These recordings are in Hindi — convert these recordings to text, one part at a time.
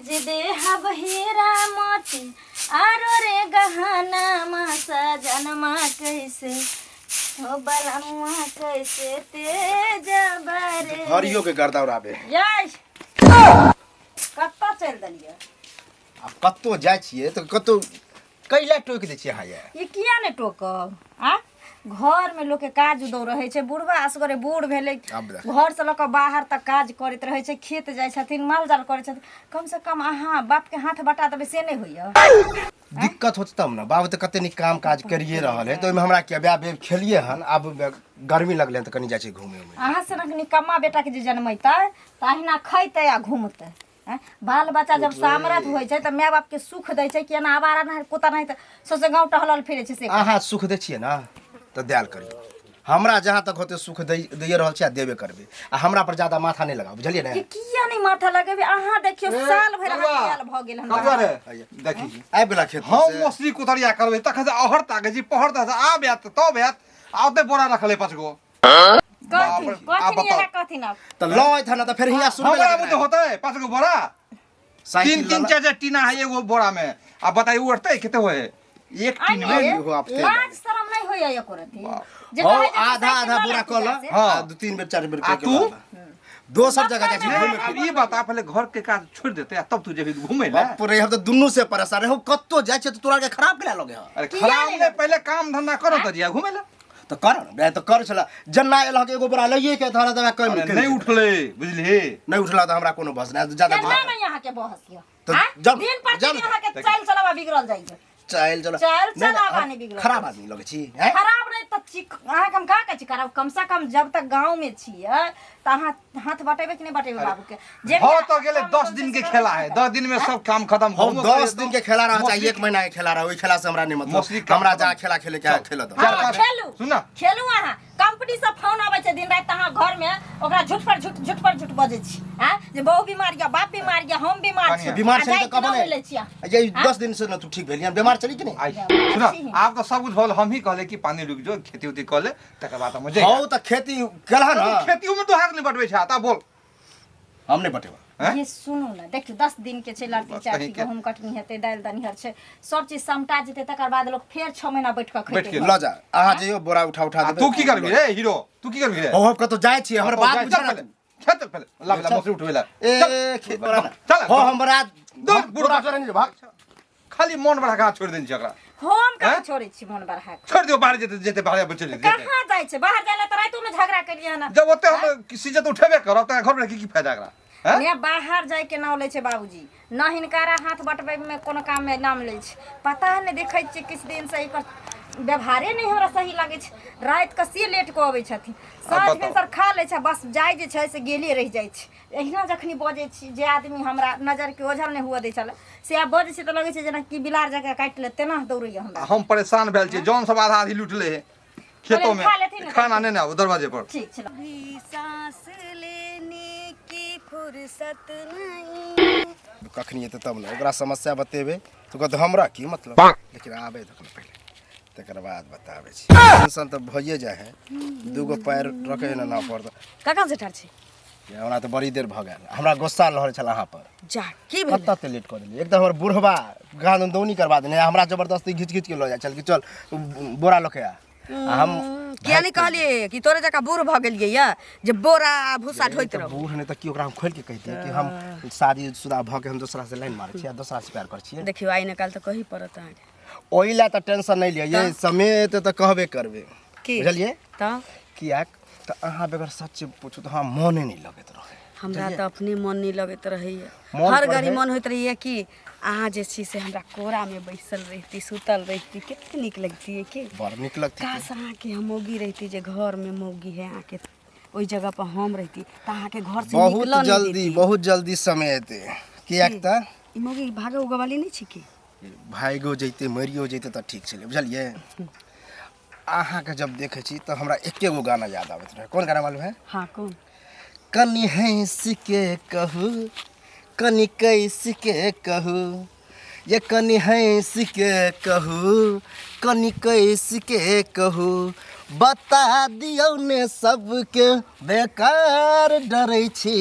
भेज दे हब हीरा मोती आरो रे गहना मा सजनमा कैसे हो बलमुआ कैसे तेज बरे हरियो के गर्दा उड़ाबे यस कत्ता चल दलिए अब कत्तो जाय छिए त कत्तो कैला टोक दे छिए हाया ये किया ने टोकब आ घर में लोग के काज उदौ रहे छे बुढ़वा असगरे बूढ़ भेले घर से लोग बाहर तक काज करत रहे छे खेत जाय छथिन माल जाल करे छथिन कम से कम अहाँ बाप के हाथ बटा देबे से नहीं होइया दिक्कत होत तब ना बाबू त कते नि काम काज करिए रहल है तो ओमे हमरा के ब्याह बे खेलिए हन अब गर्मी लगले त कनी जाय छै घूमे में अहाँ से निकम्मा बेटा के जे जन्मैतै तहिना खैतै आ घूमतै बाल बच्चा जब सामरथ होइ छै त माय बाप के सुख दै छै कि ना आवारा नहीं कोता नहीं त सोचे गांव टहलल फिरे छै से अहाँ सुख दे छिए ना त दयाल करी हमरा जहाँ तक होते सुख दैए रहल छी आ देबे करबे आ हमरा पर ज्यादा माथा नहीं लगाओ बुझलिए ना कि किया नहीं माथा लगेबे अहाँ देखियो साल भर हटियाल भ गेल हमरा देखी आइ बेला खेत हम मछली कुतरिया करबे तखन से अहर ताके जी पहर त आ बेत तो बेत आते बोरा रखले 5 गो कथी ना त लय था ना त फिर हिया सुनबे हमरा बुते होतै 5 गो बोरा साइकिल 3 टीना है एगो बोरा में अब बताई उड़तै केते होय एक टीन में लाज शरम नहीं होय एको रती हो आधा आधा बोरा कल हां 2-3 बेर 4 बेर के तू दोसर जगह जाय छी घूमे अब ई बता पहले घर के काज छोड़ देते तब तू जेबी घूमे ला पूरे हम त दुन्नु से परेशान हो कत्तो जाय छ त तोरा के खराब केला लगे अरे खराब ने पहले काम धंधा करो त जिया घूमे ला त कर न त कर छला जन्ना एल के एगो बोरा लइए के धरा दवा कम नहीं उठले बुझली नहीं उठला त हमरा कोनो बस नहीं ज्यादा नहीं यहाँ के बहस किया तो जब दिन पर दिन यहाँ के चल चलावा बिगड़ल जाइए चल चलावा नहीं बिगड़ल खराब आदमी लगे छी हैं खराब नहीं त अहाँ हम का कहै छी खराब कम से कम जब तक गांव में छिए त अहाँ हाथ बटेबे कि नहीं बटेबे बाबू के जे हो तो गेले 10 दिन के खेला है 10 दिन में सब काम खत्म हो 10 दिन के खेला रहा चाहिए 1 महीना के खेला रहा ओई खेला से हमरा नहीं मतलब हमरा जा खेला खेले के खेला दो खेलू सुन खेलू अहाँ कंपनी से फोन आबै छै दिन रात अहाँ घर में ओकरा झूठ पर झूठ बजे छी हैं जे बहु बीमार या बाप बीमार या हम बीमार छी बीमार छै त कब नहीं ये 10 दिन से न तू ठीक भेलियन बीमार चली कि नहीं सुन आप तो सब कुछ भल हम ही कहले कि पानी रुक जो खेती उती कहले तकर बाद हम जे हो त खेती केलहा न खेती में तो हाथ नहीं बटवे छ ता बोल हम नहीं बटेबा ये सुनू ना देखियो 10 दिन के छै लड़की चाची गहूम कटनी हेते दाल दनिहर छै सब चीज समटा जेते तकर बाद लोग फेर 6 महीना बैठ के खैते ल जा आहा जइयो बोरा उठा देबे तू की करबी रे हीरो तू की करबी रे हो कतो जाय छी हमर बात बुझ खेत पहले ला मछली उठवेला ए खेत बड़ा चल हो हमरा बुढ़ा चोरे नहीं भाग खाली मन बढ़ा का छोड़ देन छकरा हम का छोड़े छी मन बढ़ा छोड़ दियो बाहर जेते जेते बाहर बचल जेते कहां जाय छै बाहर जायला त रातो में झगड़ा करिया ना जब ओते हम किसी जे तो उठेबे करब त घर में की फायदा एकरा ने बाहर जाय के नाम ले छै बाबूजी न हिनकारा हाथ बटबै में कोनो काम में नाम ले छै पता नहीं देखै छै किस दिन से एकर व्यवहारे नहीं हमरा सही लागे छै रात के से लेट के आबै छथिन साँझ में सर खा ले छै बस जाय जे छै से गेले रह जाय छै एहिना जखनी बजे छी जे आदमी हमरा नजर के ओझल नहीं हुआ दे छले से आब बजे छै त लगे छै जेना कि बिलार जगह काट ले तेना दौड़ैया हमरा हम परेशान भेल छी जौन सब आधा आधी लूट ले खेतों में खाना नहीं ना दरवाजे पर ठीक छै सांस लेने की फुर्सत नहीं कखनी एते तब न ओकरा समस्या बतेबे तो कहत हमरा की मतलब लेकिन आबे देखन पहले तकर बाद बताबै छी टेंशन त भइए जाय है दूगो पैर रखे ना पड़त कखन से ठार छी हमरा त बड़ी देर भ गेल हमरा गुस्सा लहर छल अहाँ पर जा की भेल कत्ता ते लेट कर देली एक त हमर बुढ़वा गान दौनी करबा देने हमरा जबरदस्ती घिच के ल जाय चल कि चल बोरा लके आ हम किया नहीं कहलिए कि तोरे जका बूढ़ भ गेलिए या जे बोरा भूसा ढोइत रहो बूढ़ ने त की ओकरा हम खोल के कहती कि हम शादीशुदा भ के हम दूसरा से लाइन मारै छी दूसरा से प्यार कर छी देखियो आई निकाल त कही पड़त अहाँ ओइला त टेंशन नहीं लिया ये समेत त कहबे करबे बुझलिए त किया त अहाँ बेगर सच पूछू त हां मने नहीं लगत रहे हमरा त अपने मन नहीं लगत रहैया हर गरी मन होइत रहैया कि अहाँ जे छी से हमरा कोरा में बैसल रहती सुतल रहती कितनी निक लगती है के बड़ निक लगती काश अहाँ के हम मौगी रहती जे घर में मौगी है अहाँ के ओई जगह पर हम रहती त अहाँ के घर से बहुत जल्दी समेत किया त ई मौगी भागे उगवाली नहीं छी की भाइगो जैते मरियो जैते त ठीक छले बुझलिए अहाँ के जब देखे छी त हमरा एके गो गाना याद आवत रहे कौन गाना मालूम है हां कौन कनी हंस के कहू कनी कैस के कहू ये कनी हंस के कहू कनी कैस के कहू बता दियो ने सबके बेकार डरै छी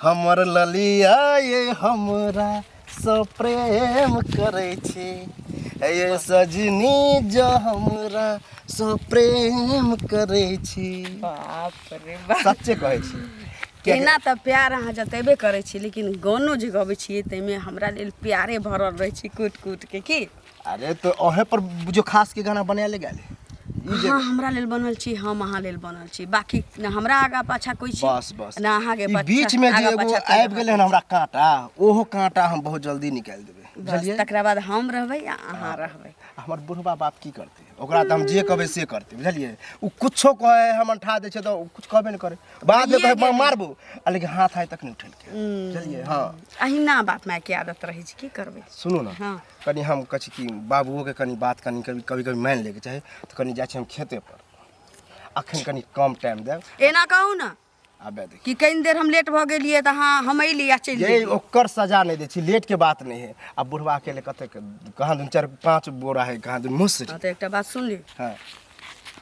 हमर ललिया ये हमरा सँ प्रेम करै छै ये सजनी जो हमरा सँ प्रेम करै छी। बाप रे बाप, सच्चे कहै छी। एना तऽ प्यार अहाँ जतेबे करै छी, लेकिन गानो जे गबै छियै ताहिमे हमरा लेल प्यारे भरल रहै छै कूट कूट के की। अरे तो अहे पर जो खास के गाना बनाले गेल हाँ हमरा लेल बनल छी, हम अहाँ लेल बनल छी, बाकी न हमरा आगा पाछा कोई छी बस बस ना अहाँ के ई बीच में जे एगो आबि गेलै हन हमरा कांटा, ओहो कांटा हम बहुत जल्दी निकाल देबै, बुझलिए। तकरा बाद हम रहबै या अहाँ रहबै। हमर बुढ़बा बाप की करते, ओकरा तऽ हम जे कहबै से करते, बुझलिए। उ कुछो कहे हम अंठा दै छै तऽ कुछ कहबे नहीं करे, बाद में कहे मारबो, लेकिन हाथ आइ तक नहीं उठेल के, बुझलिए। हां अहिना बाप माय के आदत रहै छै, की करबै। सुनू ना, हाँ कनी हम कहै छी कि बाबुओ के कनी बात कनी कभी कभी मान लेके चाहे, तो कनी जाइ छी हम खेते पर, अखन कनी कम टाइम देब। एना कहू ना आबे देखी कि कई देर हम लेट भ गेलिए त हाँ हम अइली या चलि ये गेली। ओकर सजा नहीं दै छी, लेट के बात नहीं है। अब बुढ़वा अकेले कते कहाँ दिन 4-5 बोरा है, कहाँ दिन मुस हाँ तो एकटा बात सुन ली, हाँ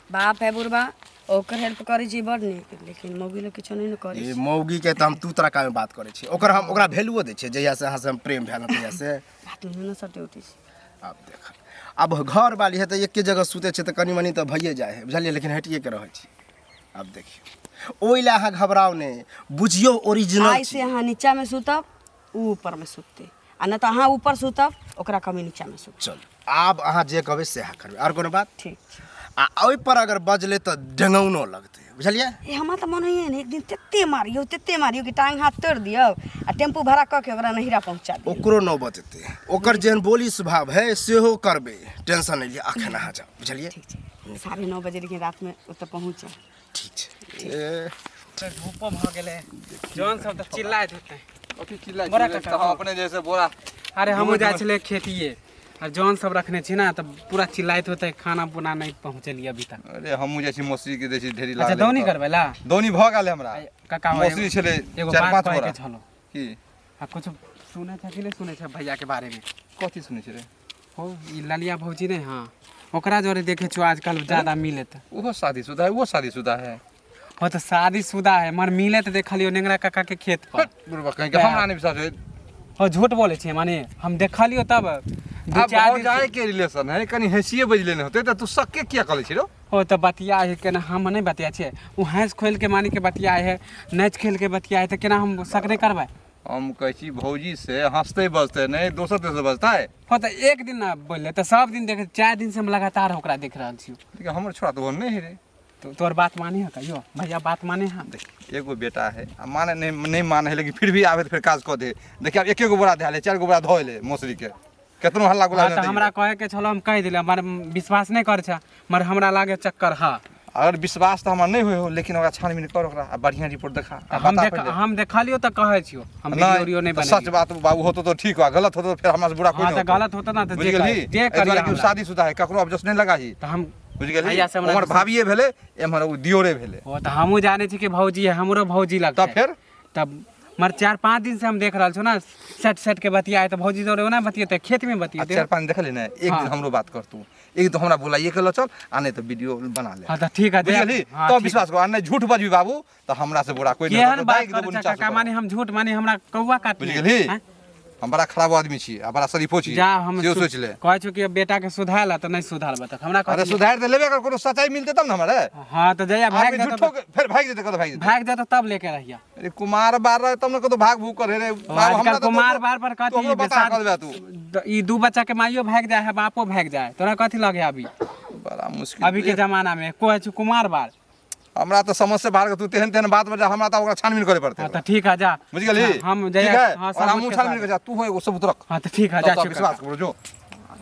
बाप है बुढ़बा, ओकर हेल्प करै छी बड़ नीक, लेकिन मौगी लोग किछो नहीं न करै ये छी। मौगी के तो हम तू तरह में बात करे छी, ओकर हम ओकरा वैल्यूओ दै छी, जहिया से अहाँ से हम प्रेम भेल तहिया से। बात नहीं न सटे उठी छी। अब देख, अब घर वाली है तो एक के जगह सुते छे तो कनी मनी तो भइए जाए है, बुझलिए, लेकिन हटिए के रहे छी। अब देखियो ओइ ला अहाँ घबराओ नहीं, बुझियो ओरिजिनल आई से अहाँ नीचा में सुतब, ऊ ऊपर में सुतते, आ न तो अहाँ ऊपर सुतब, ओकरा कमी नीचा में सुत। चल आब अहाँ जे कहबै से अहाँ करबै, और कोनो बात। ठीक छै। आ ओइ पर अगर बजले तो डेंगौनो लगते, बुझलिए। ए हमरा तऽ मन होइए ने एक दिन तेते मारियो कि टांग हाथ तोड़ दियो आ टेम्पू भाड़ा कऽ के ओकरा नहिरा पहुंचा दियो। ओकरो न बचते, ओकर जेहन बोली स्वभाव है सेहो करबे, टेंशन नहीं लिया, अखन अहाँ जाओ, बुझलिए। ठीक छै, 9:30 बजे लेकिन रात में ओतऽ पहुँचे। ठीक छै। धूपो भ गेलै, जौन सब तऽ चिल्लाइत होतै। ओके चिल्ला बड़ा चिल्ला काका, तो अपने जैसे बोरा। अरे हमहूँ जाइ छलै खेतिए, और जौन सब रखने छी ना तऽ पूरा चिल्लाइत होतै, खाना पुना नहीं पहुँचलिए अभी तक। अरे हमहू जैसी मौसी के देसी ढेरी अच्छा लागल। दौनी करबै ला दौनी भ गेल हमरा। काका मौसी छले एगो 4-5 बात कहै बोरा के छलो की आ कुछ सुनै छै कि नहीं सुनै छै भैया के बारे में। कथी सुनै छै रे? हो ई ललिया भौजी नहीं, हाँ ओकरा जोरे देखे छो आजकल ज्यादा मिलत। वो शादीशुदा है, वो शादीशुदा है। हो तो शादीशुदा है, मगर मिलत देखलियो नेंगरा काका के खेत पर। बुढ़वा कहीं के हमरा नहीं विश्वास है। हो झूठ बोले छे, माने हम देखलियो तब दू अब चार हो दिन जाए के रिलेशन है, कनी हैसिए बजले नहीं होते तो तू सक्के किया करे छी रो? हो तो बतिया है केना हम नहीं बतिया छे, उ हंस खोल के मानी के बतिया है, नच खेल के बतिया है, तो केना हम शक नहीं करबै। हम कहै छी भौजी से हंसते बजते नहीं, दोसर से बजता है। हो तो एक दिन ना बोले तो सब दिन देखे, 4 दिन से हम लगातार ओकरा देख रहल छी। देखिए हमर छोरा तो वो नहीं है रे। तो तोर बात माने है कहियो भैया, बात माने है। देख एगो बेटा है, आ माने नहीं माने है, लेकिन फिर भी आवे तो फिर काज क दे। देखिए अब एक एगो बोरा धैले, 4 गो बोरा धोले मौसरी के, केतनो हल्ला गुल्ला हाँ, तो हमरा कहे के छलो, हम कह दिले, हमारे विश्वास नहीं करे छे, मगर हमरा लागे चक्कर है। अगर विश्वास तो हमरा नहीं होय हो, लेकिन ओकरा छानबीन कर, ओकरा आ बढ़िया रिपोर्ट देखा आ बता पहिले। हम देखलियो तो कहे छियो, हम वीडियो नहीं तो बने। सच बात बाबू होतो तो ठीक बा, गलत होतो तो फिर हमरा से बुरा कोई हाँ नहीं तो गलत होता ना तो बुझ जे गेली जे करिया हमरा। शादीशुदा है, ककरो अब जस नहीं लगा ही, तो हम बुझ गेली। भैया से हमरा हमर भाभीए भेले, एमहर उ दियोरे भेले। वो तो हमहू जाने छी कि भौजी है, हमरो भौजी लगता तब फिर तब मर 4-5 दिन से हम देख रहल छो ना, सट के बतिया है, तो भौजी जोरे ना बतियते, खेत में बतियते। 4-5 देखले ना, एक दिन हमरो बात कर तू, एक तो हमरा बुलाइए के लो चल, आ नहीं तो वीडियो बना ले। हाँ तो ठीक है, बुझ गेली, तो विश्वास कर, आ नहीं झूठ बजबी बाबू तो हमरा से बुरा कोई नहीं केहन होतो, बात दाइक देबो करे नीचा से काका, कर। माने हम झूठ माने हमरा कौवा काट बुझ गेली, हम बड़ा खराब आदमी छी, आ बड़ा शरीफो छी, जा हम सेहो सोच ले। कहे छो कि बेटा के सुधारला तो नहीं सुधारबा तक हमरा अरे कहे। सुधार दे लेबे, अगर कोनो सच्चाई मिलते तब ना हमरे। हाँ तो जया भाग आदमी जाता झूठो के फिर भाग जेते, कतो भाग जेते। भाग जाता तब लेके रहिया। अरे कुमार बार रहे तब ना कतो भाग भूग करे रे बाबू, आजकल हमरा तो कुमार बार पर तू कहती हमरो बता कर दे तू। ई 2 बच्चा के माइयो भाग जाए है, बापो भाग जाए, तोरा कथी लगे अभी बड़ा मुश्किल अभी के जमाना में कोई छु कुमार बार। हमरा तो समझ से बाहर के तू तेहन बात बजा, हमरा तो ओकरा छानबीन करे पड़ते। हाँ तो ठीक है जा, बुझ गेली, हम ठीक जया है, हाँ और हम सबूत के छानबीन साथ। कर जा, तू हो एगो सबूत रख। हाँ तो ठीक है जा, तो चुप विश्वास कर। करो जो।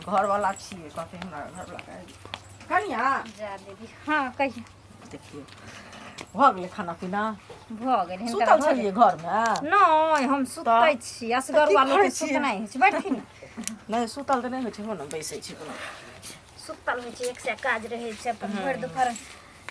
घर वाला छिए, कहते हमरा घर वाला कनिया जा दीदी, हाँ कहिए। देखिए भ गेलै खाना पीना, भ गेल हिनकर सुतल छलिए घर में? नहीं हम सुतै छी, असगर वालों के सुतना है छै, बैठी न। नहीं सुतल तो नहीं होइ छै, हो न बैसै छी कोनो। सुतल होइ छै, एक से काज रहै छै, अपन भरि दुपहर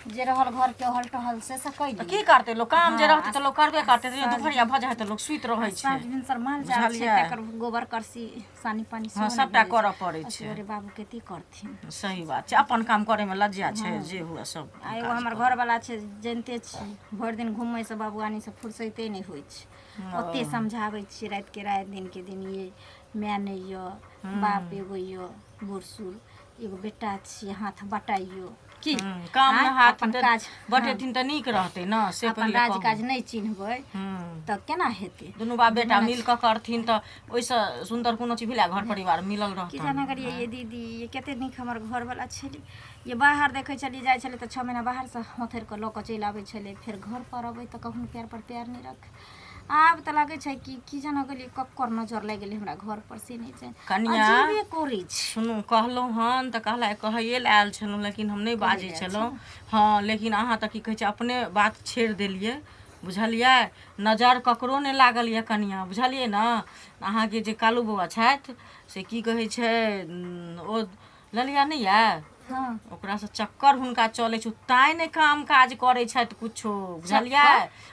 जे रहल घर के हल टहल से सकैली तो की करते लोग काम जे रहते तो लोग करबे करते तो दुपहरिया भऽ जाए तो लोग सुइत रहै छै साँझ भिनसर माल जाल छै तेकर गोबर करसी सानी पानी हां सबटा करऽ पड़ै छै अरे बाबू केती करथिन सही बात छै अपन काम करे में लज्जा छै जे हुआ सब आ एगो हमर घर वाला छै जानते छी भरि दिन घुमै से बाबूआनी से फुर्सते नहि होइ छै ओते समझाबै छी रात के रात दिन के दिन ये माय नहीं यो बाप एगो यो बूढ़ सूढ़ एगो बेटा छी हाथ बटाइयो की काम में हाथ अपन काज बटेथिन त नीक रहतै न से अपन पहिले राज काज नहीं चिन्हबै त केना हेतै दुनू बाप बेटा मिल क करथिन त ओइसे सुंदर कोनो चीज भेला घर परिवार मिलल रहतै की जाना करिए ये दीदी ये केते नीक हमर घर वाला छली ये बाहर देखे चली जाय छले त 6 महीना बाहर से हथेर के ल के चलि आबै छले फिर घर पर अबै त कखनो प्यार पर प्यार नहीं रख आब त लागे छै कि की जाना गेली कक्कर नजर लागि गेलै हमरा घर पर से नहीं छै कन्या अजीबे कोरी छै सुनू कहलहुँ हन तऽ कहला कहैए लए आयल छलहुँ लेकिन हम नहि बाजै छलहुँ हाँ लेकिन अहाँ तऽ की कहै छै अपने बात छेड़ देलियै बुझलियै नजर ककरो नहि लागल यऽ कनिया बुझलियै ने अहाँके जे कालू बौआ छथि से की कहै छै ओ ललिया नहि यऽ हाँ ओकरा से चक्कर हुनका चलै छै ताई ने काम काज करै छथि कुछो बुझलियै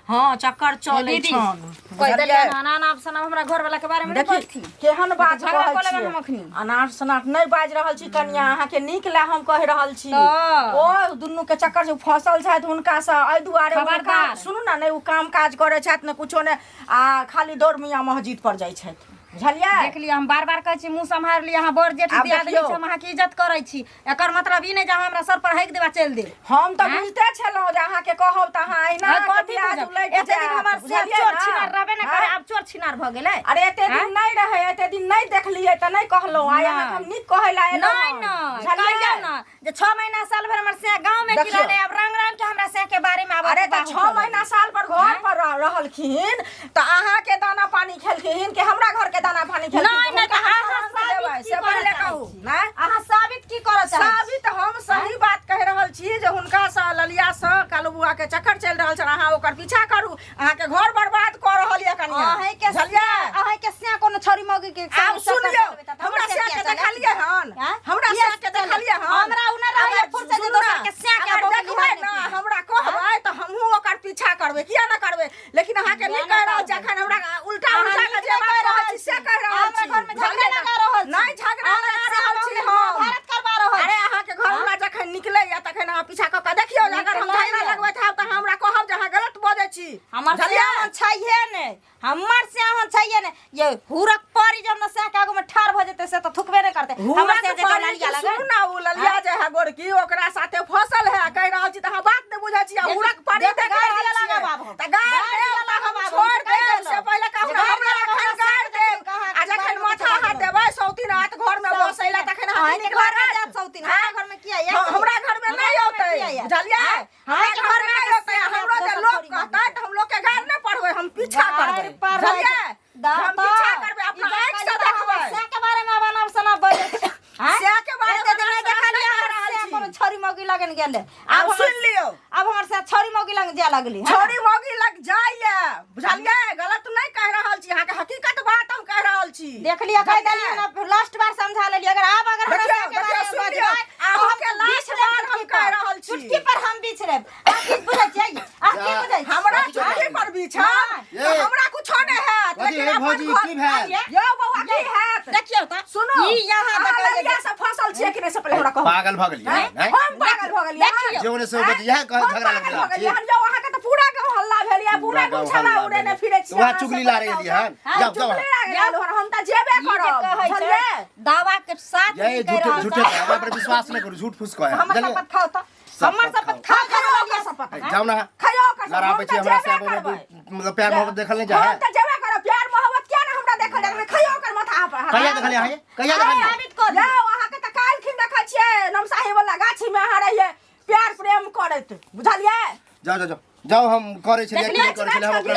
हाँ चक्कर चलै छन कोई दलिया नाना नाम सना हमरा घर वाला के बारे में देखी केहन बात झगड़ा कहै कऽ लेबै छियै हम अखनी अनार सनाट नहि बाजि रहल छी कन्या अहाँके नीक लए हम कहि रहल छी ओ दुनू के चक्कर जे फसल छथि हुनका से एहि दुआरे खबरदार सुनू ने नहि ओ काम काज करै छथि ने कुछो ने आ खाली दौड़ मियाँ मस्जिद पर जाइ छथि बुझलियै देख लिया हम बार बार कहै छी मुंह सम्हार लिया अहाँ बड़ जेठ दिया देली छी हम अहाँ के इज्जत करै छी एकर मतलब ई नहि जे अहाँ हमरा सर पर हाइक देबा चल दे हम तऽ बुझते छलहुँ जे अहाँके कहब तऽ अहाँ अहिना कथी एते दिन हमर से चोर छिनार रहबे ने करे आब चोर छिनार भ गेलै अरे एते दिन नहीं रहे एते दिन नहीं देखलिए त नहीं कहलहुँ आइ अहाँ हम नीक कहै ला एलहुँ नहीं कहिया ना जे 6 महीना साल भर हमर से गांव में की रहले अब रंग रंग के हमरा से के बारे में आब अरे त 6 महीना साल पर घर पर रहलखिन त अहाँ के दाना पानी खेलखिन कि हमरा घर के दाना पानी खेलखिन नहीं अहाँ साबित से पहले कहू ना अहाँ साबित की करत साबित हम सही बात कह रहल छी जे हुनका से ललिया से कालू बुआ के चक्कर चल रहल छ अहाँ ओकर पीछा करू अहाँ के घर बर्बाद कर रहल या कनिया अहाँ के से कोनो छोरी मौगी के आब सुन लियो हमरा से के देखलिए हन हमरा से के देखलिए हन हमरा उना रहे फुर्सत जे दोसर के से के देखबै ना हमरा कहबै त हमहू ओकर पीछा करबै किया ना करबै लेकिन अहाँ के नहीं कह रहल जखन हमरा उल्टा उल्टा के जे बात कहै छी से कह रहल छी घर में झगड़ा लगा रहल नहीं झगड़ा लगा रहल छी हम भारत करबा रहल अरे अहाँ के घर में जखन निकले या तखन अहाँ पीछा क के देखियो अगर हम झगड़ा लगबै त हमरा कहब जे अहाँ गलत बजै छी हमर से अहाँ छैहे ने हमर से अहाँ छैहे ने ये हुरक परी जब न से कागो में ठार भ जेते से त थुकबे नहीं करते हमर से जे ललिया लगा सुन ना उ ललिया जे है गोरकी ओकरा साथे फसल है कह रहल छी त अहाँ बात नहीं बुझै छी हुरक परी देख रहल छी त गाड़ देब त हम छोड़ देब से पहले कहू हमरा एखन गाड़ देब आ जखन माथा हाथ देबै सौतीन रात घर में बसैला तखन अहाँ निकला जात सौतीन हमरा घर में किया है हमरा घर में नहीं होतै बुझलियै हमरा घर में नहीं होतै हमरो जे लोग कहतै त हम लोग के गाड़ नहीं पढ़बै हम पीछा करबै बुझलियै हम पीछा करबै अपना आँख से देखबै से के बारे में बनाव सना बजे से के बारे में देखलिए हमरा से कोनो छोरी मौगी लगन गेले अब सुन लियो अब हमर से छोरी मौगी लग जा लगली छोरी मौगी लग जाइए बुझलियै गलत नहीं कह रहल छी अहाँ के हकीकत बात हम कह रहल छी देख लिया कह देलिए ना लास्ट बार समझा लेलिए अगर आप अगर हमरा से के बारे में बजबै अहाँ के लास्ट बार हम कह रहल छी चुटकी पर हम बीच लेब आप की बुझै छियै आप की बुझै हमरा चुटकी पर बीच है हमरा कुछो नहीं है भौजी भौजी की भेल यो बौआ की है देखियो त सुनो ई यहां ललिया से फसल छियै कि नहीं से पहले हमरा कहू पागल भ गेलियै नहीं हम पागल भ गेलियै जेउने से बज यह कह झगड़ा लगला हम जो वहां के तो पूरा गांव हल्ला भेल या पूरा गांव छला उड़े ने फिरे छी वहां चुगली ला रही है जाओ जाओ हम त जेबे करब बुझलियै दावा के साथ ये झूठे झूठे हमरा पर विश्वास नहीं करू झूठ फूस कहे हमर शपथ खाओ त हमर शपथ खा ललिया शपथ जाओ ना खयो का लड़ा पे हमरा से मतलब प्यार मोहब्बत देखल नहीं जाए हम त जेबे करब प्यार मोहब्बत क्या ना हमरा देखल जाए खयो कर माथा पर कहिया देखलिए है कहिया देखलिए साबित कर जाओ वहां के त काल खिन देखै छियै नमसाही वाला गाछी में अहाँ रहिए प्यार प्रेम करत बुझलियै जाओ जाओ जाओ हम करे छलिए कि करे छलिए हम ओकरा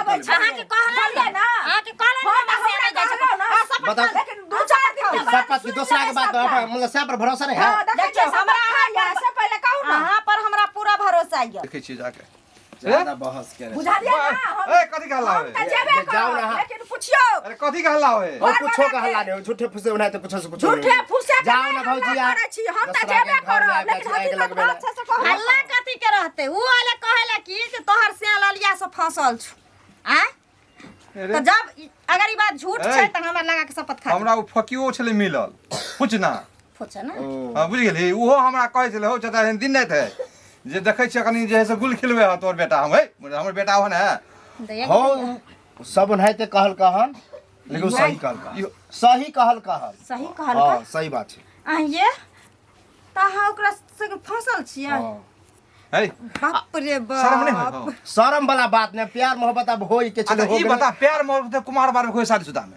दोस्त अहाँ के कहलिए ना अहाँ के कहलिए ना से नहीं जाय छै बताओ लेकिन दो चार दिन शपथ की दूसरा के बात मतलब से पर भरोसा नहीं है देखिए हमरा से पहले कहू ना अहाँ पर हमरा पूरा भरोसा है देखै छी जाके ज्यादा बहस करे बुझलियै ना ए कथि कहला हम त जेबे जाओ करब ना। लेकिन पूछियो अरे कथी का हल्ला होए और कुछो का हल्ला नहीं हो झूठे फुसे बनाए तो कुछ से कुछ झूठे फुसे के जाओ नहीं ना भौजी हल्ला यार करे छी, हम त जेबे करब लेकिन हथी मत अच्छा से कहो हल्ला कथी के रहते ऊ वाला कहेला कि जे तोहर से ललिया से फंसल छु आ तो जब अगर ई बात झूठ छै त हमरा लगा के शपथ खा हमरा उ फकियो छले मिलल कुछ ना फुचा ना हां बुझ गेली उहो हमरा कहै छले हो चचा एहन दिन नै थे जे देखै छ कनी जे है से गुल खिलवे ह तोर बेटा हम है हमर बेटा हो ना हो सब उन्हें कहल कहन लेकिन सही कहल सही कहल सही कहल हां सही बात है आ ये ताहा ओकरा से फंसल छियै है बाप रे शर्म नहीं बाप हो शर्म वाला बात नहीं प्यार मोहब्बत अब होई के चले हो ई बता प्यार मोहब्बत कुमार बार में कोई शादीशुदा में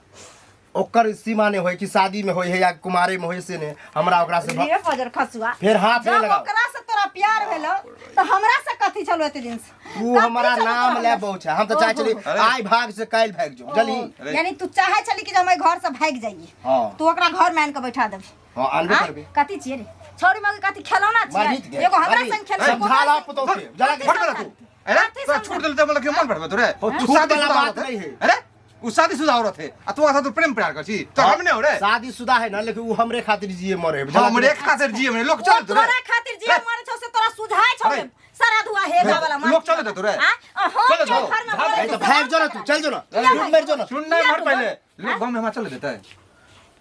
ओकर सीमा ने होई कि शादी में होई है या कुमारे में होई से ने हमरा ओकरा से ये फजर खसुआ फिर हाथ में जब लगाओ ओकरा से तोरा प्यार भेलो तो हमरा से कथी चलो एते दिन से तू हमारा नाम ले बहुत है हम तो चाहे चली आइ भाग से काल भाग जो जल्दी यानी तू चाहे चली कि हम घर से भाग जाइए हां तू ओकरा घर मान के बैठा देबी हां आनबे करबे कथी छिए रे छोरी मगे कथी खेलौना छिए एगो हमरा संग खेल समझाला पुतो के जला के फट तू अरे तो छूट दिल तो मतलब के मन भरबे तोरे तू शादी वाला बात नहीं है अरे उ शादीशुदा औरत है आ तू तो प्रेम प्यार कर छी तो हमने हो रे शादीशुदा है ना लेकिन वो हमरे खातिर जिए मरे हमरे खातिर जिए में लोग चल तोरे तोरा खातिर जे मारे छौ से तोरा सुझाय छौ सारा दुआ हेगा वाला मार लोग चले तोरे चले जाओ। तो भाग जो ना तू चल जो ना दूर मेर जो ना सुन नहीं मर पहले लोग गांव में हमारा चले देता है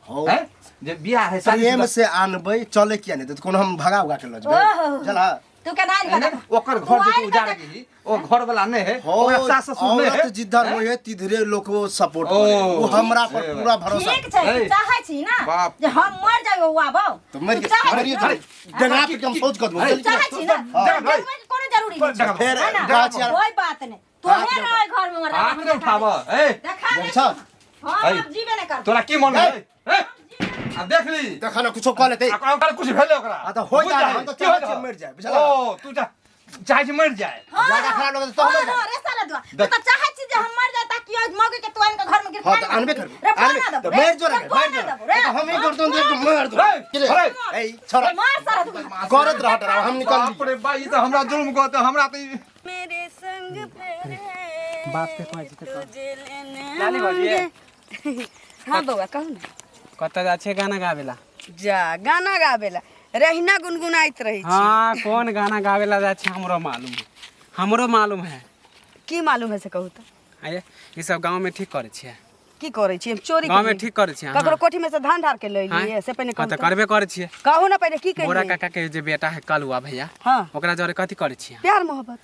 हो हैं जे बियाह है प्रेम से आनबे चले किया नहीं तो कोनो हम भगा उगा के लजबे चल हां तू के नानी बता ओकर घर जे उजाड़ गेली ओ घर वाला नहीं है ओकरा सास ससुर नहीं है औरत जिधर होए तिधरे लोग को सपोर्ट करे वो हमरा पर पूरा भरोसा ठीक छै तू चाहे छी ना बाप। जे हम मर जाइयो आबो तो मर के मरियो चल डंगा पे हम सोच कर दो तू चाहे छी ना कोनो जरूरी नहीं फिर है ना गाछ यार कोई बात नहीं तू है ना घर में मर हाथ में उठावा ए देखा दे अच्छा हां अब जीवे न कर तोरा की मन है आ देख ली देखा ना कुछो कह लेते ओकर कुछ भेले ओकरा आ तो हो जाए हम तो चाहे मर जाए बुझला ओ तू चाहे जे मर जाए ज्यादा खराब लगे तो हम रे साला दुआ तू तो चाहे छी जे हम मर जाए ताकि आज मौके के तू आन के घर में गिर हां तो आनबे कर रे आनबे तो मार जो रे तो हम ही करतो देख तो मार दो ए छोड़ा मार सारा दुआ करत रहत रहा हम निकल बाप रे भाई तो हमरा जुल्म को तो हमरा तो मेरे संग फेरे बाप के पास तुझे लेने लाली भौजी हाँ बउआ कहू ना कत जा छे गाना गावेला जा गाना गावेला रहिना गुनगुनाइत रही छी हाँ कौन गाना गावेला जा छे हमरो मालूम है की मालूम है से कहू तो आये ई सब गांव में ठीक करे छिए की करे छी हम चोरी गांव में करी? ठीक करे छिए ककरो कोठी में से धान ढार के ले लिए से पहले हां कहू तो करबे करे छिए कहू ना पहले की बोरा करी काका के जे बेटा है कलुआ भैया हाँ ओकरा जरे कथी करे छिए प्यार मोहब्बत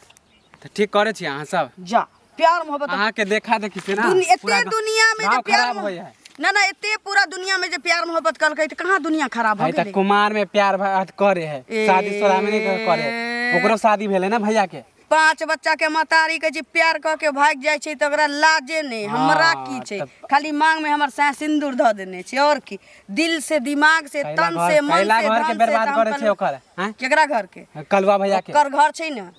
तो ठीक करे छिए अहाँ सब जा प्यार मोहब्बत अहाँ के देखा देखी से ना एते दुनिया में जे प्यार खराब होय है ना एते पूरा दुनिया में जे प्यार मोहब्बत करके त कहां दुनिया खराब हो भाई गेलै त कुमार में प्यार करे है शादी शुदा में नहीं करे ओकरो शादी भेले ना भैया के 5 बच्चा के मतारी के जे प्यार क के भाग जाय छै त ओकरा लाजे नहीं हमरा की छै खाली मांग में हमर सै सिंदूर ध देने छै और की दिल से दिमाग से तन से मन से घर के बर्बाद करे छै ओकर हैं केकरा घर के कलुआ भैया के ओकर घर छै ना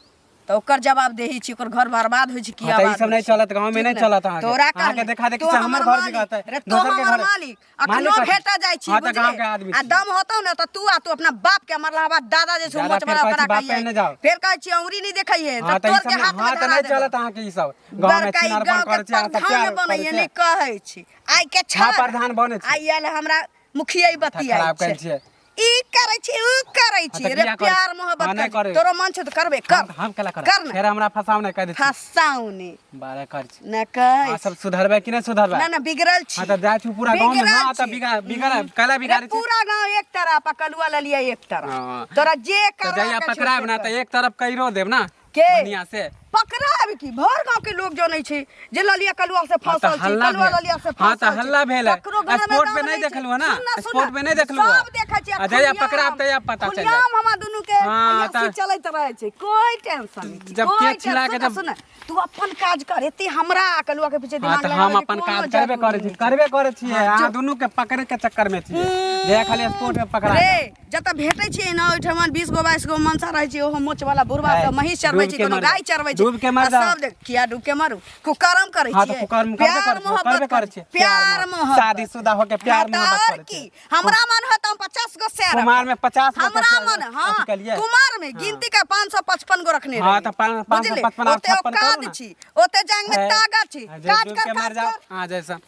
तो ओकर जवाब देही छी ओकर घर बर्बाद होई छै की आवाज ई सब नहीं चलत गांव में नहीं चलत अहाँ तोरा के देखा देखी से हमर घर के कहते रे तो हमर मालिक अखनो भेटा जाय छी हां त गांव के आदमी आ दम होतौ ना त तू अपना बाप के मरला बाद दादा जे छो मोच बड़ा करा कहिए फिर कहै छी अंगुरी नहीं देखैए त तोर के हाथ में नहीं चलत अहाँ के ई सब गांव में चिनार पर करे छै त प्यार बनैए नहीं कहै छी आइ के छा प्रधान बने छै आइ आयल हमरा मुखिया बतिया खराब कर छै ई करै छी उ करै छी रे प्यार मोहब्बत कर तोरो मन छै त करबे कर हम केला कर कर फेर हमरा फसाव नहीं कर दे फसाउनी बारे कर छी न कह सब सुधरबे कि नहीं सुधरबे ना ना बिगड़ल छी हां त जाय छु पूरा गांव में हां त बिगड़ कला बिगाड़ छी पूरा गांव एक तरफ पकलुआ ले लिया एक तरफ तोरा जे कर जइया पकड़ाब ना त एक तरफ कइरो देब ना के बढ़िया से पकड़ाब की भर गांव के लोग जनै छै जे ललिया कलुआ से फसल छी कलुआ ललिया से फसल हां त हल्ला भेल स्पोर्ट पे नहीं देखलु ना स्पोर्ट पे नहीं देखलु सब देखै छी जइया पकड़ाब त या पता चल जाय हम दुनु के चलैत रहे छै कोई टेंशन नहीं जब के छिला के जब तू अपन काज कर एते हमरा कलुआ के पीछे दिमाग लगा हम अपन काज करबे करे छी आ दुनु के पकड़े के चक्कर में छी जे खाली स्पोर्ट पे पकड़ा रे जत भेटै छी ना ओठमन 20 गो 22 गो मनसा रहै छी ओहो मोच वाला बुरबा सब महिष चरबै छी कोनो गाय चरबै छी डूब के मर जा सब देख किया डूब के मारू कुकर्म करै छी प्यार मोहब्बत करे छी प्यार मोहब्बत शादीशुदा होके प्यार मोहब्बत करे छी हमरा मन है त 50 गो शेर कुमार में 50 गो हमरा मन हां कुमार में गिनती के 555 गो रखने हां त 555 ओते औकात छी ओते जांग में ताकत छी काज कर मर जा हां जैसा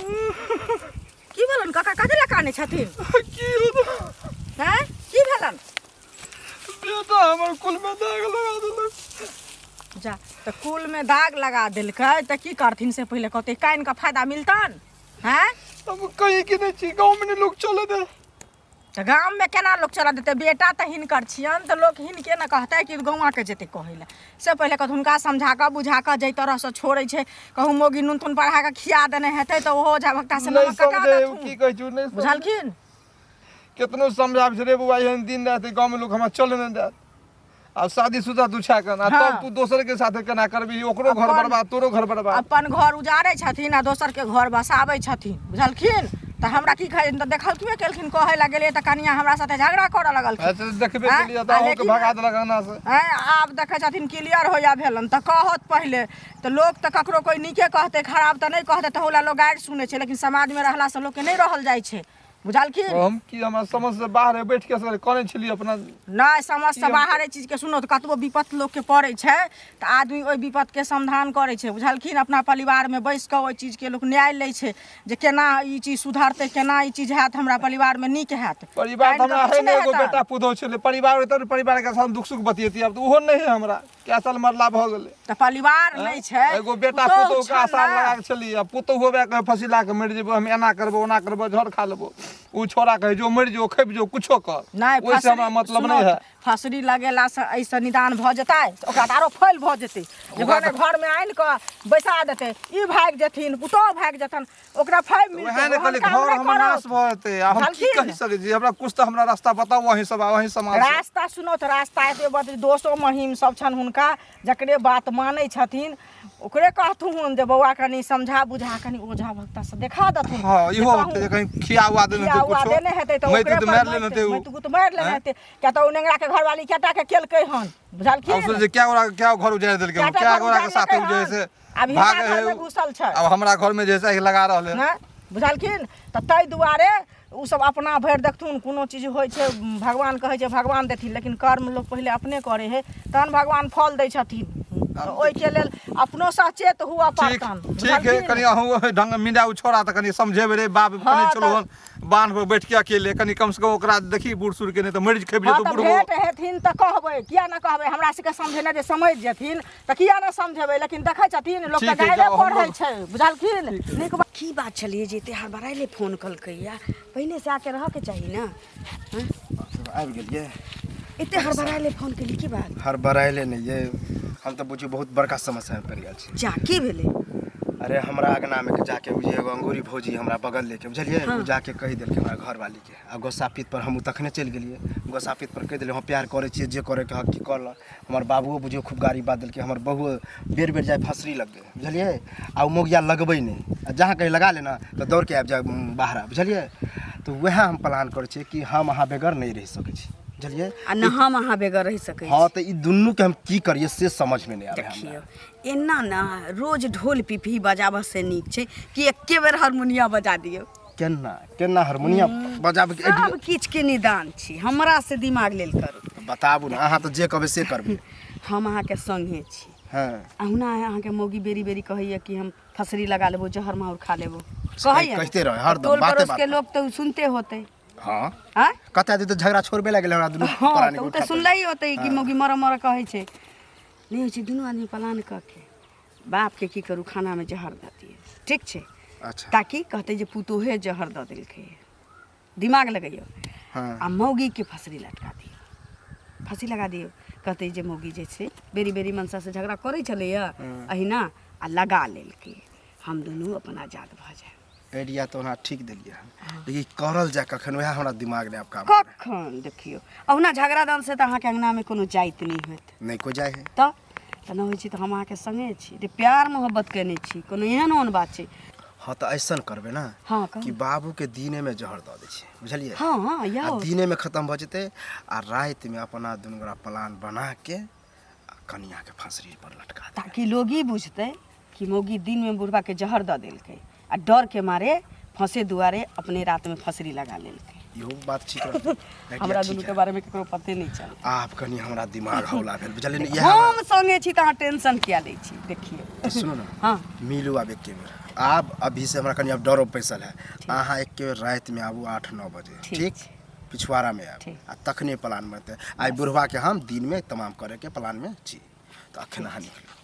की भेलन काका काजे लगाने छथिन हैं की भेलन बेटा हमर कुल में दाग लगा देलक। जा तो कुल में दाग लगा देलकै त की करथिन से पहले कहते काइन का फायदा मिलतन हैं अब कहीं के नहीं छी गांव में लोग चले दे। तो गाँव में केना लोग चला देते बेटा तो हिनकर छियन तो लोग हिनके न कहते कि गौवा के जेते कहै ले से पहले कहत हुनका समझा के बुझा के जै तरह से छोड़े छै कहूँ मोगी नून तून बढ़ा के खिया देने हेतै तो ओहो झभकता से नहीं नमक कटा समझे देथुन की कहै छु नहीं बुझलखिन कितनो समझाब छै रे बुआ एहन दिन रहते गांव में लोग हमरा चले न देत। अब शादीशुदा तू छा कर आ हाँ। तब तू दोसर के साथे केना करबी ओकरो घर अपन- बर्बाद तोरो घर बर्बाद। अपन घर उजाड़े छथिन आ दोसर के घर बसाबै छथिन बुझलखिन तो हमरा की कहै तो देखलखिन केलखिन कहै ला गेलियै तो कनिया हमरा साथे झगड़ा करऽ लगलखिन अच्छा देखबे हाँ, के लिए तो अहूँ के लेकिन- भगा देलक अंगना से। हैं आब देखै छथिन क्लियर होया भेलन तऽ कहत पहिले तऽ लोग तऽ ककरो कोई नीके कहते खराब तऽ नहीं कहते तऽ होला लोग गारि सुनै छै लेकिन समाज में रहला से लोग के नहीं रहल जाइ छै बुझलखिन हम की हमरा समझ से बाहर बैठ के से कने छली अपना नहीं समझ से बाहर चीज के सुनो तो कतबो विपत लोग के पड़े छै तो आदमी ओहि विपत के समाधान करे छै बुझलखिन अपना परिवार में बैस के ओहि चीज के लोग न्याय ले छै जे केना ई चीज सुधरते केना ई चीज हैत हमरा परिवार में नीक हैत परिवार काल्हि हमरा के है कुछ ने नहीं एगो हेतै। बेटा पुतहु छले परिवार तो परिवार के साथ दुख सुख बतियती अब तो ओहो नहीं है हमरा क्या साल मरला भ गेले। तो परिवार नहीं छै एगो बेटा पुतहु पुतहु के छै आसार ने। लगा के छली अब पुतहु होबे के फसिला के मर जेबो हम एना करबो ओना करबो झड़ खा लेबो उ छोरा कहे जो मर जो खैब जो कुछो कर नहीं ओइसे हमरा मतलब नहीं है। फसरी लगेला से ऐसे निदान भ जेतै तऽ ओकरा तऽ आरो फैल भ जेतै घर में आनि कऽ बैसा देतै ई भागि जेथिन पुतहु भागि जेतन ओकरा फैल मिलतै वहाँ ने कहली ओहन काम घर नहि हमर करब। नाश भ जेतै आ हम की बुझलखिन? कहि सकै छी हमरा कुछ तो हमरा रास्ता बताओ वहीं सब वहीं समाज से। रास्ता सुनो तऽ रास्ता एते बत दोस्तो महीम सब छन हुनका जकरे बात मानै छथिन ओकरे कहथुन जे बौआ कनी समझा बुझा कनी ओझा भक्ता से देखा देथुन हां जे इहो कहूँ होते कहीं खियावा देने खिया तो उआ कुछो देने हेतै तऽ मैं ओकरे तो पर मार लेने थे मैं तो मार लेने हेतै क्या तो नेंगरा के घरवाली केटा के केलकै हन बुझलखिन अब सोचे क्या घर उजाड़ देलके हम क्या गोरा के साथ जैसे अभी भाग हमरा घर है में घुसल छै अब हमरा घर में जैसा ही लगा रहले ना बुझलखिन तऽ ताहि दुआरे उ सब अपना भरि देखथुन कोनो चीज होइ छै भगवान कहै छै भगवान देथिन लेकिन कर्म लोग पहिले अपने करे है तहन भगवान फल दै छथिन तऽ ओहिके लेल अपनो सचेत हुआ ठीक पड़तन ठीक है कनी अहूँ ढंग मिला उ छोड़ा त कनी समझेबे रे बाप कनी हाँ, चलो बांध पर बैठ के अकेले कनी कम से कम ओकरा देखी बूढ़ सूढ़ के नहीं तो मर खेब हाँ तो तऽ बूढ़ भेंट हेथिन तऽ कहबै किया न कहबै हमरा सबके समझेने जे समझ जेथिन तऽ किया न समझेबै लेकिन देखै छथिन लोक ठीक तऽ है, गाइले जाओ, हम पढ़ै लोग- छै बुझलखिन नीक बात की बात छलिए जे तेहार बराइले फोन कलकैया पहिने से आके रहके चाही ना आबि गेलियै एते हड़बड़ाइले फोन केली की बात हड़बड़ाइले नहीं ये हम तो बुझियो बहुत बड़का समस्या में पड़ गेल छी। जा की भेलै अरे हमरा अगना में जाके उ जे एगो अंगूरी भौजी हमरा बगल लेके बुझलिए उ जाके कहि देलकै हमरा घर वाली के आ गोसापित पर हम तखने चलि गेलिए गोसापित पर कहि देलिए हम प्यार करे छियै जे करे के हक की कर ल हमर बाबुओ बुझियो खूब गाड़ी बात देलकै हमर बहुओ बेर बेर जाय फसरी लग गए बुझलिए आ उ मोगिया लगबै नहीं आ जहाँ कहीं लगा लेना तो दौड़ के आबि जाए बाहर बुझलिए तो वह हम प्लान करे छियै कि हम अहाँ बेगर नहीं रह सकै छी बुझलिए आ न हम अहाँ बेगर रहि सकै हाँ तो ई दुनू के हम की करिए से समझ में नहीं आवे देखियो हमरा एना ना रोज ढोल पिपही बजाबऽ से नीक छै कि एके बेर हारमोनिया बजा दियौ केना केना हारमोनियम बजाबे के सब किछ के निदान छी हमरा से दिमाग लेल करू बताबू ना अहाँ तो जे कहबै से करबै हम अहाँके संगे छी हाँ अहुना अहाँके मौगी बेरी बेरी कहैया कि हम फसरी लगा लेबो जहर माहौर खा लेबो कहैया कहते रहे हरदम टोल बाते पड़ोस बात के लोग तो सुनते होते हाँ हाँ कते आदमी तो झगड़ा छोड़बे लगे हमरा दुनू हाँ प्राणी तो उ उठा तो सुनले होते कि मौगी मर मर कहै छै नहीं होइ छै दुनू आदमी प्लान कऽ के बाप के की करू खाना में जहर दऽ दिए ठीक छै अच्छा ताकि कहते जे पुतोहे जहर दऽ देलकै दिमाग लगैयो हाँ आ मौगी के फसरी लटका दियौ फांसी लगा दियौ कहते जे मौगी जे छै बेरी बेरी मनसा से झगड़ा करै छलैया अहिना आ लगा लेलकै हम दुनू अपन आजाद भऽ जाए आइडिया तो हमरा ठीक देलिए लेकिन करल जाए कखन वह हमरा दिमाग ने आब काम करे। कखन देखियो अहुना झगड़ा दान से तऽ अहाँके अंगना में कोनो जाइत नहीं होत नहीं को जाए है तऽ न होइ छै तऽ हम अहाँके संगे छी जे प्यार मोहब्बत केने छी कोनो एहन ओहन बात छै हाँ तो ऐसा करबे ना हाँ कि कहू बाबू के दिने में जहर दऽ दै छै बुझलिए हाँ हाँ आ याओ दिने में खत्म भऽ जेतै आ रात में अपना दुनू गोरा प्लान बना के आ कनिया के फंसरी पर लटका दे ताकि लोग ई बुझतै कि मौगी दिन में बुढ़वा के जहर द देलकै आ डर के मारे फंसे दुआरे अपने रात में फसरी लगा लेलकै। इहो बात ठीक है हमरा दुनू के बारे में केकरो पते नहीं चल। आप कनी हमरा दिमाग हौला भेल बुझलिए ने। हम संगे छी त अहाँ टेंशन किया लै छी? देखिए सुनो ना, हाँ मिलू आब एके बेर। आप अभी से हमरा कनी अब डरो पैसल है। अहाँ एके बेर रात में आबू 8-9 बजे, ठीक? पिछवाड़ा में आब आ तखने प्लान बनते। आई बुढ़वा के हम दिन में तमाम करे के प्लान में छी। तो अखन अहाँ निकलू।